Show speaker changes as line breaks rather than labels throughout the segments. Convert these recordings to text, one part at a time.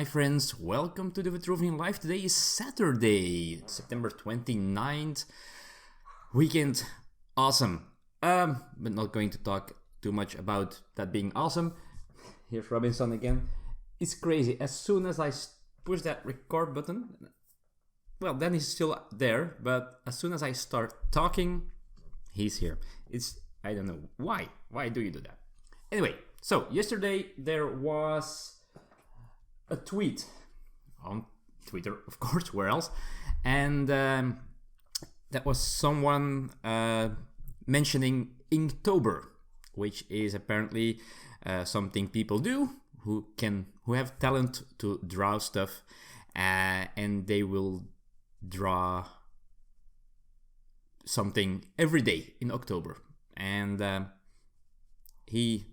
my friends. Welcome to the Vitruvian Live. Today is Saturday, September 29th. Weekend. Awesome. But not going to talk too much about that being awesome. Here's Robinson again. It's crazy. As soon as I push that record button, well, then he's still there. But as soon as I start talking, he's here. I don't know why. Why do you do that? Anyway, so yesterday there was a tweet on Twitter, of course, where else? And that was someone mentioning Inktober, which is apparently something people do who have talent to draw stuff, and they will draw something every day in October. And he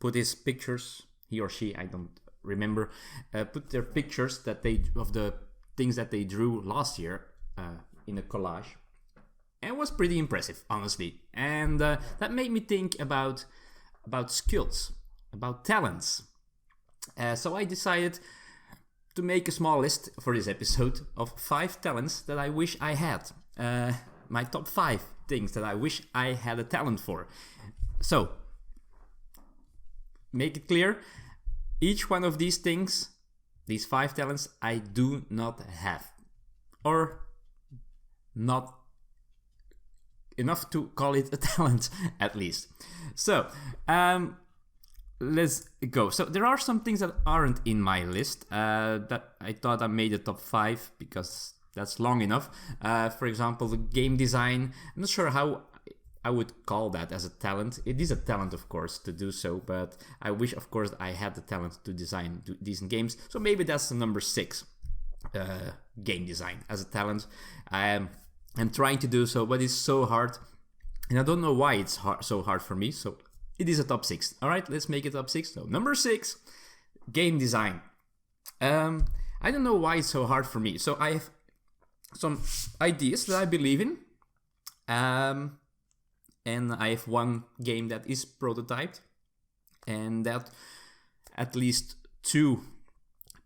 put his pictures, he or she, I don't remember, put their pictures of the things that they drew last year in a collage. And it was pretty impressive, honestly. And that made me think about skills, about talents. So I decided to make a small list for this episode of 5 talents that I wish I had. My top 5 things that I wish I had a talent for. So, make it clear, each one of these things, these 5 talents, I do not have. Or not enough to call it a talent, at least. So, let's go. So there are some things that aren't in my list that I thought I made the top 5 because that's long enough. For example, the game design. I'm not sure how I would call that as a talent. It is a talent, of course, to do so, but I wish, of course, I had the talent to design decent games. So maybe that's the number 6, game design as a talent. I'm trying to do so, but it's so hard, and I don't know why it's so hard for me. So it is a top 6. All right, let's make it top 6. So number 6, game design. I don't know why it's so hard for me. So I have some ideas that I believe in. And I have one game that is prototyped, and that at least 2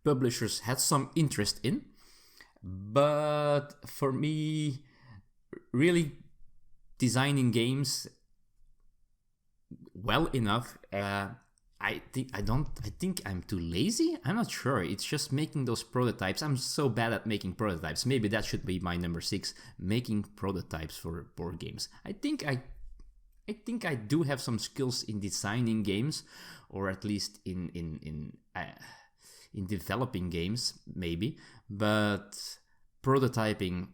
publishers had some interest in. But for me, really designing games well enough, I think I'm too lazy. I'm not sure. It's just making those prototypes. I'm so bad at making prototypes. Maybe that should be my number 6, making prototypes for board games. I think I do have some skills in designing games, or at least in developing games, maybe. But prototyping,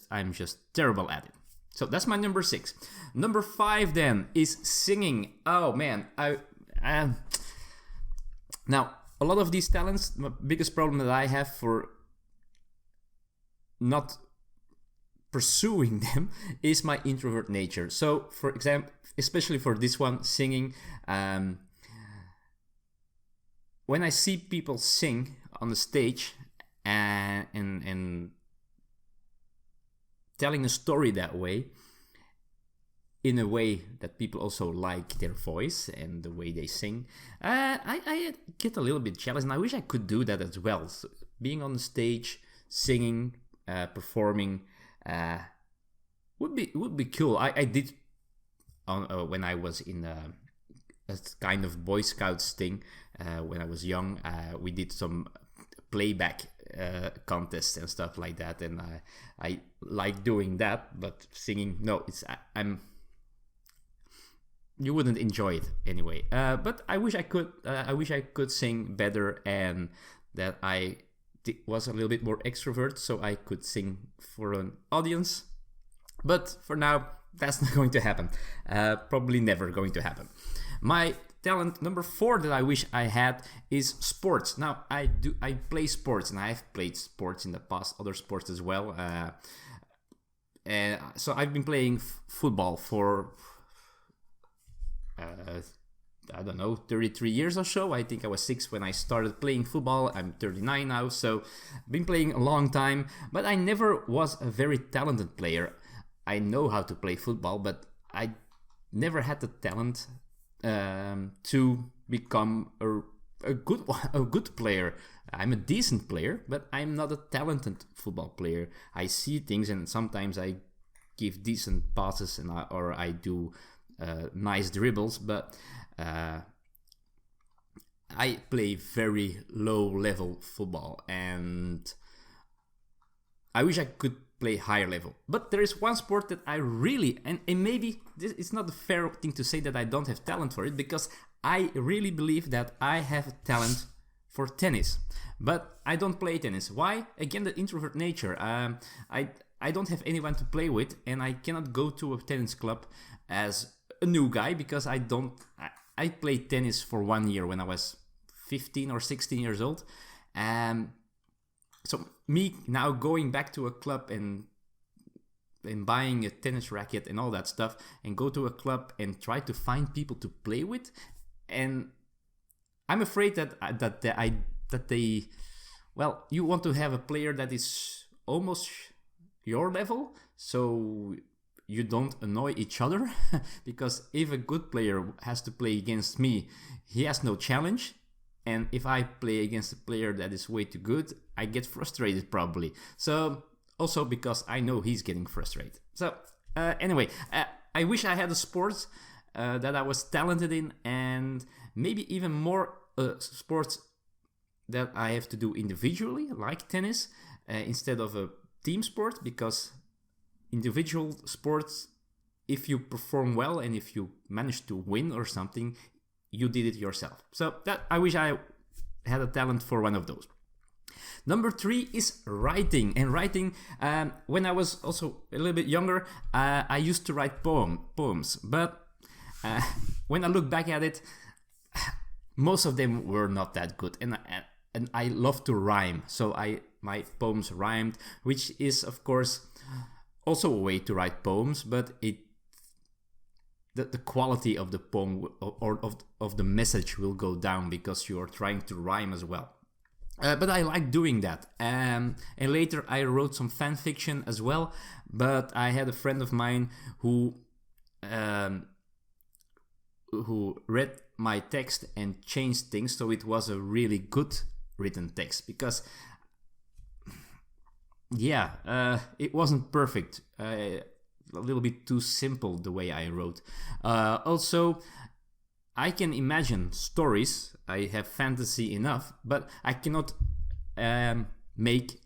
I'm just terrible at it. So that's my number 6. Number 5 then is singing. Oh man, now a lot of these talents, the biggest problem that I have for not pursuing them is my introvert nature. So for example, especially for this one, singing, when I see people sing on the stage and telling a story that way, in a way that people also like their voice and the way they sing, I get a little bit jealous, and I wish I could do that as well. So being on the stage, singing, performing, would be cool. I did when I was in a kind of Boy Scouts thing when I was young. We did some playback contests and stuff like that, and I like doing that. But singing, no, you wouldn't enjoy it anyway. But I wish I could. I wish I could sing better, and that I was a little bit more extrovert, so I could sing for an audience. But for now, that's not going to happen. Probably never going to happen. My talent number 4 that I wish I had is sports. Now I play sports, and I have played sports in the past, other sports as well. And so I've been playing football for I don't know, 33 years or so. I think I was 6 when I started playing football. I'm 39 now, so I've been playing a long time, but I never was a very talented player. I know how to play football, but I never had the talent to become a a good player. I'm a decent player, but I'm not a talented football player. I see things, and sometimes I give decent passes, or I do nice dribbles, but I play very low level football, and I wish I could play higher level. But there is one sport that I really, and maybe it's not a fair thing to say that I don't have talent for it, because I really believe that I have talent for tennis. But I don't play tennis. Why? Again, the introvert nature. I don't have anyone to play with, and I cannot go to a tennis club as a new guy, because I played tennis for 1 year when I was 15 or 16 years old. So me now going back to a club and buying a tennis racket and all that stuff, and go to a club and try to find people to play with, and I'm afraid that they well, you want to have a player that is almost your level, so you don't annoy each other. Because if a good player has to play against me, he has no challenge. And if I play against a player that is way too good, I get frustrated probably. So also because I know he's getting frustrated. So anyway, I wish I had a sport that I was talented in, and maybe even more sports that I have to do individually, like tennis, instead of a team sport, because individual sports, if you perform well and if you manage to win or something, you did it yourself. So that I wish I had a talent for one of those. Number 3 is writing. And writing, when I was also a little bit younger, I used to write poems. But when I look back at it, most of them were not that good. And I love to rhyme. So my poems rhymed, which is, of course, also a way to write poems, but the quality of the poem or of the message will go down because you are trying to rhyme as well. But I like doing that. And later I wrote some fan fiction as well, but I had a friend of mine who read my text and changed things, so it was a really good written text, because it wasn't perfect. A little bit too simple the way I wrote. Also, I can imagine stories. I have fantasy enough, but I cannot make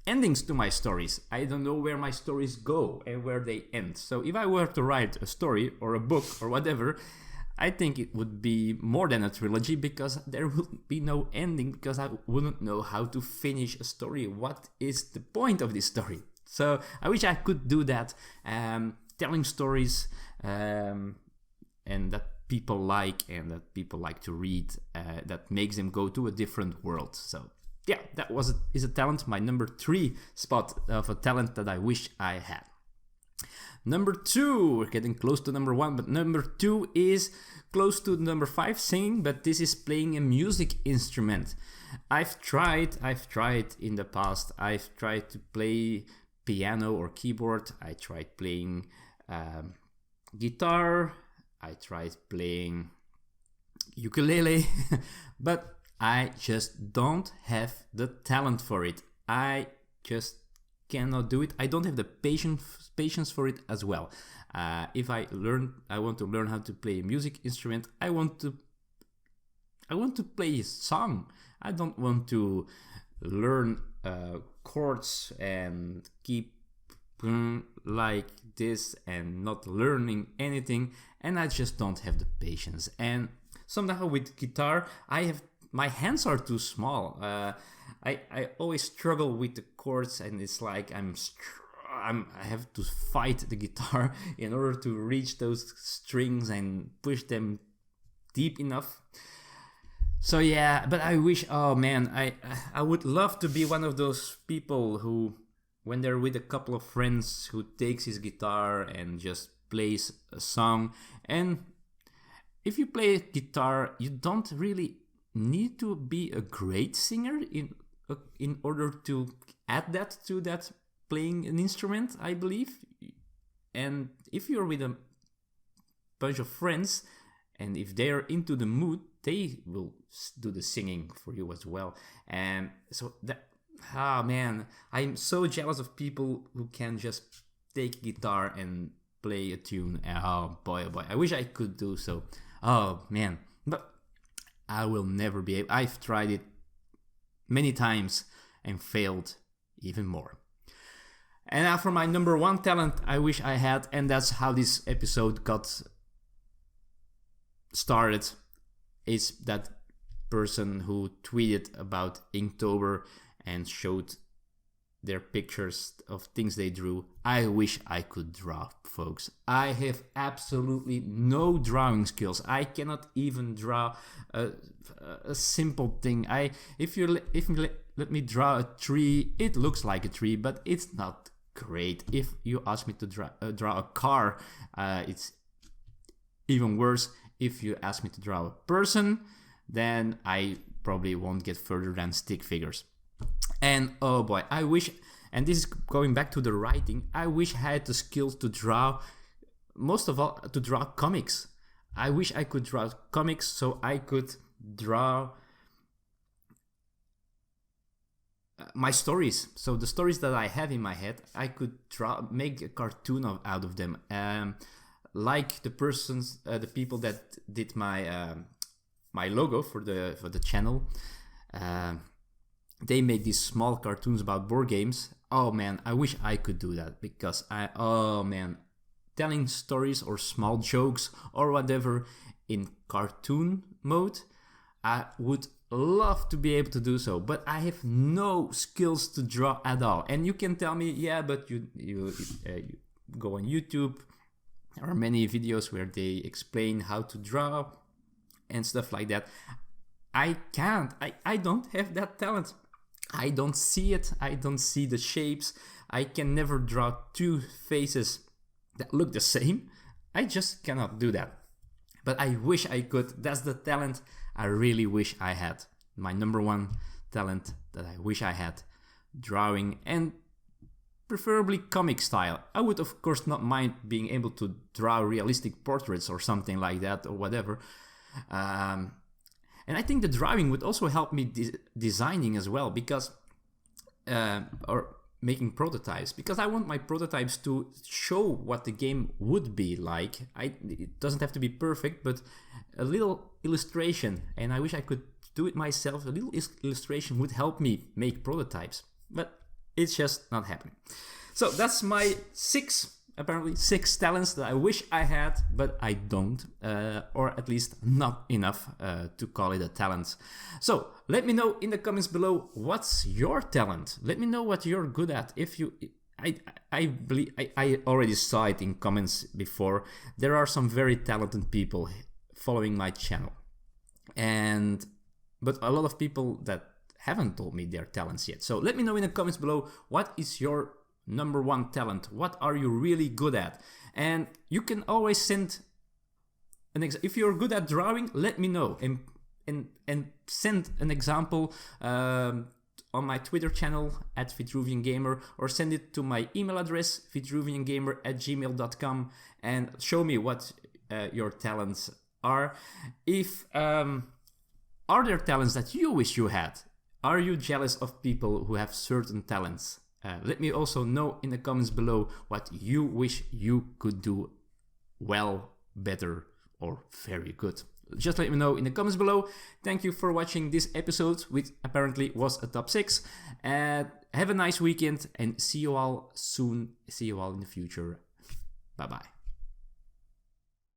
endings to my stories. I don't know where my stories go and where they end. So if I were to write a story or a book or whatever, I think it would be more than a trilogy, because there would be no ending, because I wouldn't know how to finish a story. What is the point of this story? So I wish I could do that, telling stories and that people like and that people like to read, that makes them go to a different world. So yeah, that is a talent, my number 3 spot of a talent that I wish I had. Number 2, we're getting close to number 1, but number 2 is close to number 5, singing, but this is playing a music instrument. I've tried in the past. I've tried to play piano or keyboard. I tried playing guitar. I tried playing ukulele, but I just don't have the talent for it. I just cannot do it. I don't have the patience for it as well. If I want to learn how to play a music instrument. I want to play a song. I don't want to learn chords and keep like this and not learning anything. And I just don't have the patience. And somehow with guitar, my hands are too small. I always struggle with the chords, and it's like I have to fight the guitar in order to reach those strings and push them deep enough. So yeah, but I wish, oh man, I would love to be one of those people who, when they're with a couple of friends, who takes his guitar and just plays a song. And if you play guitar, you don't really need to be a great singer in order to add that to that playing an instrument, I believe. And if you're with a bunch of friends and if they're into the mood, they will do the singing for you as well. And so that, man, I'm so jealous of people who can just take guitar and play a tune. Oh boy, I wish I could do so. Oh man, but I will never be able. I've tried it many times and failed even more. And now for my number one talent I wish I had, and that's how this episode got started, is that person who tweeted about Inktober and showed their pictures of things they drew. I wish I could draw, folks. I have absolutely no drawing skills. I cannot even draw a simple thing. If you let me draw a tree, it looks like a tree, but it's not great. If you ask me to draw a car, it's even worse. If you ask me to draw a person, then I probably won't get further than stick figures. And oh boy, I wish, and this is going back to the writing, I wish I had the skills to draw, most of all, to draw comics. I wish I could draw comics so I could draw my stories. So the stories that I have in my head, I could make a cartoon out of them. Like the people that did my my logo for the channel. They make these small cartoons about board games. Oh man, I wish I could do that, because telling stories or small jokes or whatever in cartoon mode, I would love to be able to do so, but I have no skills to draw at all. And you can tell me, yeah, but you go on YouTube. There are many videos where they explain how to draw and stuff like that. I can't. I don't have that talent. I don't see it. I don't see the shapes. I can never draw two faces that look the same. I just cannot do that. But I wish I could. That's the talent I really wish I had. My number one talent that I wish I had. Drawing, and preferably comic style. I would of course not mind being able to draw realistic portraits or something like that, or whatever. And I think the drawing would also help me designing as well, because or making prototypes, because I want my prototypes to show what the game would be like. It doesn't have to be perfect, but a little illustration, and I wish I could do it myself. A little illustration would help me make prototypes, but it's just not happening. So that's my apparently six talents that I wish I had, but I don't, or at least not enough to call it a talent. So let me know in the comments below, what's your talent? Let me know what you're good at. If you, I believe I already saw it in comments before. There are some very talented people following my channel, but a lot of people that haven't told me their talents yet. So let me know in the comments below, what is your number one talent? What are you really good at? And you can always send if you're good at drawing, let me know, and send an example on my Twitter channel at Vitruvian Gamer, or send it to my email address vitruviangamer@gmail.com, and show me what your talents are. If are there talents that you wish you had? Are you jealous of people who have certain talents? Let me also know in the comments below what you wish you could do well, better, or very good. Just let me know in the comments below. Thank you for watching this episode, which apparently was a top 6. Have a nice weekend, and see you all soon. See you all in the future. Bye bye.